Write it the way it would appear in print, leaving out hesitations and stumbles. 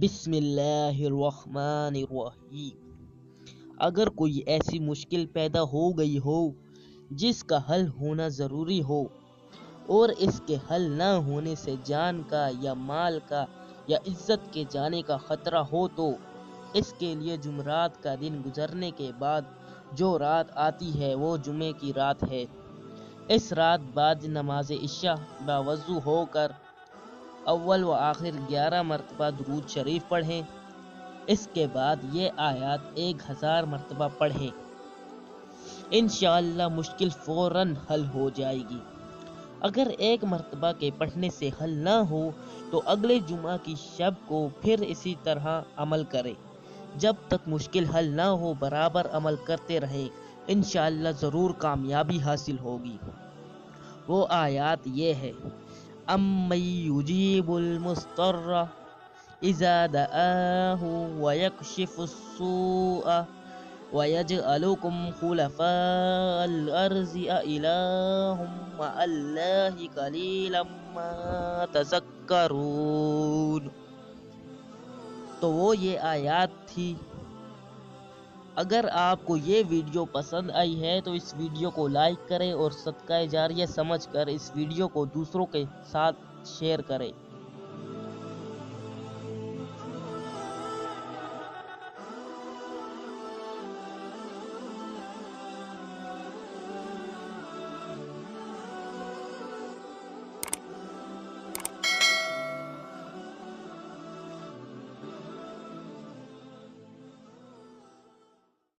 بسم اللہ الرحمن الرحیم۔ اگر کوئی ایسی مشکل پیدا ہو گئی ہو جس کا حل ہونا ضروری ہو اور اس کے حل نہ ہونے سے جان کا یا مال کا یا عزت کے جانے کا خطرہ ہو تو اس کے لیے جمعرات کا دن گزرنے کے بعد جو رات آتی ہے وہ جمعے کی رات ہے۔ اس رات بعد نماز عشاء باوضو ہو کر اول و آخر 11 مرتبہ درود شریف پڑھیں۔ اس کے بعد یہ آیات 1000 مرتبہ پڑھیں۔ انشاءاللہ مشکل فوراً حل ہو جائے گی۔ اگر ایک مرتبہ کے پڑھنے سے حل نہ ہو تو اگلے جمعہ کی شب کو پھر اسی طرح عمل کریں۔ جب تک مشکل حل نہ ہو برابر عمل کرتے رہیں، انشاءاللہ ضرور کامیابی حاصل ہوگی۔ وہ آیات یہ ہے: اَمَّن یُجِیبُ الْمُضْطَرَّ اِذَا دَعَاهُ وَیَکْشِفُ السُّوءَ وَیَجْعَلُکُمْ خُلَفَاءَ الْأَرْضِ أَإِلَٰهٌ مَّعَ اللَّهِ قَلِیلًا مَا تَذَکَّرُونَ۔ تو وہ یہ آیات تھی۔ اگر آپ کو یہ ویڈیو پسند آئی ہے تو اس ویڈیو کو لائک کریں اور صدقہ جاریہ سمجھ کر اس ویڈیو کو دوسروں کے ساتھ شیئر کریں۔